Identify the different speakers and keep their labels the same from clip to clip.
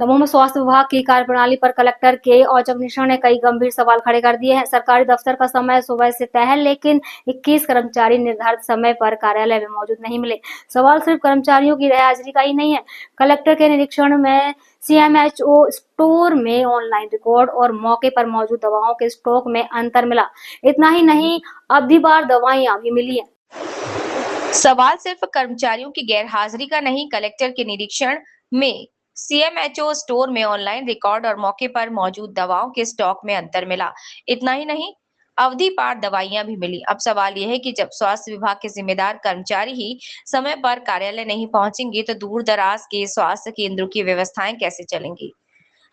Speaker 1: दमोह में स्वास्थ्य विभाग की कार्यप्रणाली पर कलेक्टर के औचक निरीक्षण ने कई गंभीर सवाल खड़े कर दिए हैं। सरकारी दफ्तर का समय सुबह से तय है, लेकिन 21 कर्मचारी निर्धारित समय पर कार्यालय में मौजूद नहीं मिले। सवाल सिर्फ कर्मचारियों की हाजिरी का ही नहीं है। कलेक्टर के निरीक्षण में सीएमएचओ स्टोर में ऑनलाइन रिकॉर्ड और मौके पर मौजूद दवाओं के स्टॉक में अंतर मिला। इतना ही नहीं, अवधिवार दवाइयां भी मिली हैं।
Speaker 2: सवाल सिर्फ कर्मचारियों की गैरहाजिरी का नहीं, कलेक्टर के निरीक्षण में सीएमएचओ स्टोर में ऑनलाइन रिकॉर्ड और मौके पर मौजूद दवाओं के स्टॉक में अंतर मिला। इतना ही नहीं, अवधि पार दवाइयां भी मिली। अब सवाल यह है कि जब स्वास्थ्य विभाग के जिम्मेदार कर्मचारी ही समय पर कार्यालय नहीं पहुंचेंगे तो दूर दराज के स्वास्थ्य केंद्रों की व्यवस्थाएं कैसे चलेंगी?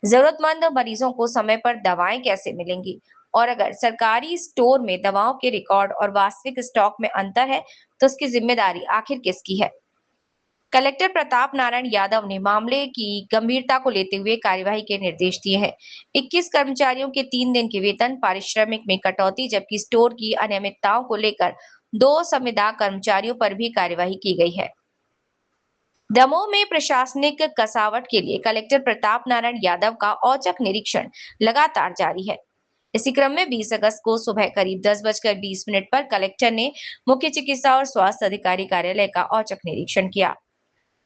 Speaker 2: जरूरतमंद मरीजों को समय पर दवाएं कैसे मिलेंगी? और अगर सरकारी स्टोर में दवाओं के रिकॉर्ड और वास्तविक स्टॉक में अंतर है, तो उसकी जिम्मेदारी आखिर किसकी है? कलेक्टर प्रताप नारायण यादव ने मामले की गंभीरता को लेते हुए कार्यवाही के निर्देश दिए हैं। 21 कर्मचारियों के 3 दिन के वेतन, पारिश्रमिक में कटौती, जबकि स्टोर की अनियमितताओं को लेकर 2 संविदा कर्मचारियों पर भी कार्यवाही की गई है। दमोह में प्रशासनिक कसावट के लिए कलेक्टर प्रताप नारायण यादव का औचक निरीक्षण लगातार जारी है। इसी क्रम में 20 अगस्त को सुबह करीब 10:20 पर कलेक्टर ने मुख्य चिकित्सा और स्वास्थ्य अधिकारी कार्यालय का औचक निरीक्षण किया।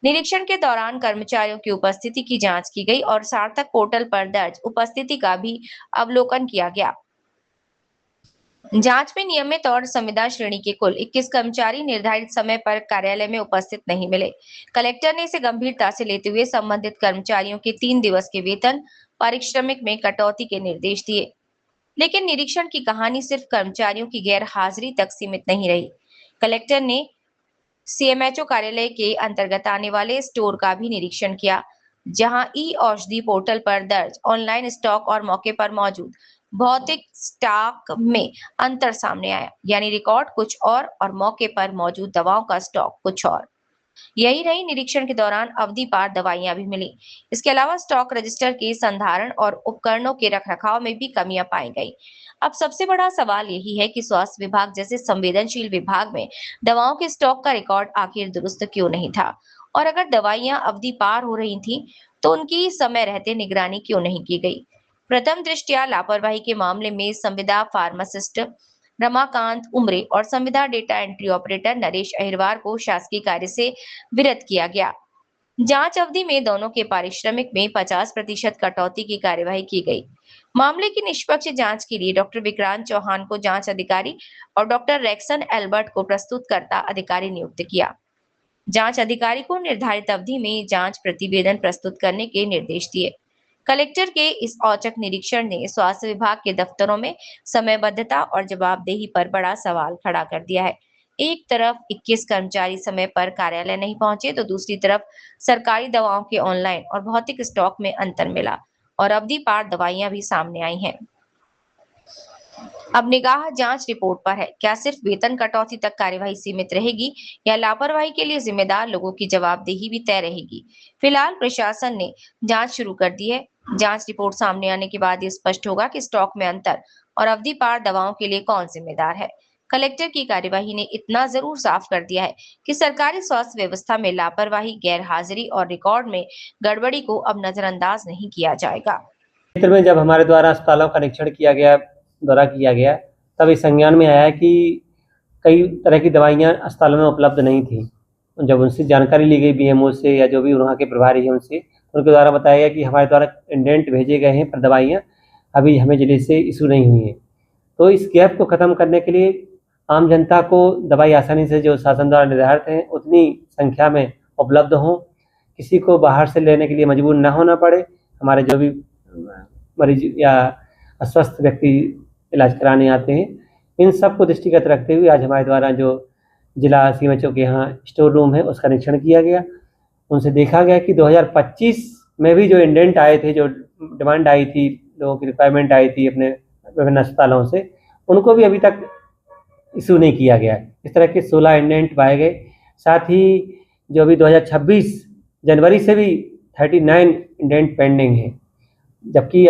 Speaker 2: निरीक्षण के दौरान कर्मचारियों की उपस्थिति की जांच की गई और सार्थक पोर्टल पर दर्ज उपस्थिति का भी अवलोकन किया गया। जांच में नियमित और संविदा श्रेणी के कुल 21 कर्मचारी निर्धारित समय पर कार्यालय में उपस्थित नहीं मिले। कलेक्टर ने इसे गंभीरता से लेते हुए संबंधित कर्मचारियों के 3 दिवस के वेतन, पारिश्रमिक में कटौती के निर्देश दिए। लेकिन निरीक्षण की कहानी सिर्फ कर्मचारियों की गैर हाजिरी तक सीमित नहीं रही। कलेक्टर ने सीएमएचओ कार्यालय के अंतर्गत आने वाले स्टोर का भी निरीक्षण किया, जहां ई औषधि पोर्टल पर दर्ज ऑनलाइन स्टॉक और मौके पर मौजूद भौतिक स्टॉक में अंतर सामने आया। यानी रिकॉर्ड कुछ और मौके पर मौजूद दवाओं का स्टॉक कुछ और। यही नहीं, निरीक्षण के दौरान अवधि पार दवाइयां भी मिली। इसके अलावा स्टॉक रजिस्टर के संधारण और उपकरणों के रखरखाव में भी कमियां पाई गई। अब सबसे बड़ा सवाल यही है कि स्वास्थ्य विभाग जैसे संवेदनशील विभाग में दवाओं के स्टॉक का रिकॉर्ड आखिर दुरुस्त क्यों नहीं था? और अगर दवाइयां अवधि पार हो रही थी, तो उनकी समय रहते निगरानी क्यों नहीं की गई? प्रथम दृष्टया लापरवाही के मामले में संविदा फार्मासिस्ट रमाकांत उमरे और संविदा data entry operator Naresh Ahirwar को शासकीय कार्य से विरत किया गया। जांच अवधि में दोनों के पारिश्रमिक में 50% कटौती की कार्यवाही की गई। मामले की निष्पक्ष जांच के लिए डॉक्टर विक्रांत चौहान को जांच अधिकारी और डॉक्टर रेक्सन एल्बर्ट को प्रस्तुतकर्ता अधिकारी नियुक्त किया। जांच अधिकारी को निर्धारित अवधि में जांच प्रतिवेदन प्रस्तुत करने के निर्देश दिए। कलेक्टर के इस औचक निरीक्षण ने स्वास्थ्य विभाग के दफ्तरों में समयबद्धता और जवाबदेही पर बड़ा सवाल खड़ा कर दिया है। एक तरफ 21 कर्मचारी समय पर कार्यालय नहीं पहुंचे, तो दूसरी तरफ सरकारी दवाओं के ऑनलाइन और भौतिक स्टॉक में अंतर मिला और अवधि पार दवाइयां भी सामने आई हैं। अब निगाह जांच रिपोर्ट पर है। क्या सिर्फ वेतन कटौती तक कार्यवाही सीमित रहेगी या लापरवाही के लिए जिम्मेदार लोगों की जवाबदेही भी तय रहेगी? फिलहाल प्रशासन ने जांच शुरू कर दी है। जांच रिपोर्ट सामने आने के बाद ये स्पष्ट होगा कि स्टॉक में अंतर और अवधि पार दवाओं के लिए कौन जिम्मेदार है। कलेक्टर की कार्यवाही ने इतना जरूर साफ कर दिया है कि सरकारी स्वास्थ्य व्यवस्था में लापरवाही, गैर हाजिरी और रिकॉर्ड में गड़बड़ी को अब नजरअंदाज नहीं किया जाएगा।
Speaker 3: क्षेत्र में जब हमारे द्वारा अस्पतालों का निरीक्षण किया गया, दौरा किया गया, तब इस संज्ञान में आया कि कई तरह की दवाइयां अस्पतालों में उपलब्ध नहीं थी। जब उनसे जानकारी ली गई बीएमओ से या जो भी वहाँ के प्रभारी हैं उनसे, उनके द्वारा बताया गया कि हमारे द्वारा इंडेंट भेजे गए हैं पर दवाइयाँ अभी हमें जिले से इशू नहीं हुई हैं। तो इस गैप को ख़त्म करने के लिए आम जनता को दवाई आसानी से जो शासन द्वारा निर्धारित हैं उतनी संख्या में उपलब्ध हों, किसी को बाहर से लेने के लिए मजबूर न होना पड़े। हमारे जो भी मरीज या अस्वस्थ व्यक्ति इलाज कराने आते हैं, इन सब को दृष्टिगत रखते हुए आज हमारे द्वारा जो जिला सीएमएचओ के यहाँ स्टोर रूम है उसका निरीक्षण किया गया। उनसे देखा गया कि 2025 में भी जो इंडेंट आए थे, जो डिमांड आई थी, लोगों की रिक्वायरमेंट आई थी अपने विभिन्न अस्पतालों से, उनको भी अभी तक इशू नहीं किया गया। इस तरह के 16 इंडेंट पाए गए। साथ ही जो अभी 2026 जनवरी से भी 39 इंडेंट पेंडिंग है, जबकि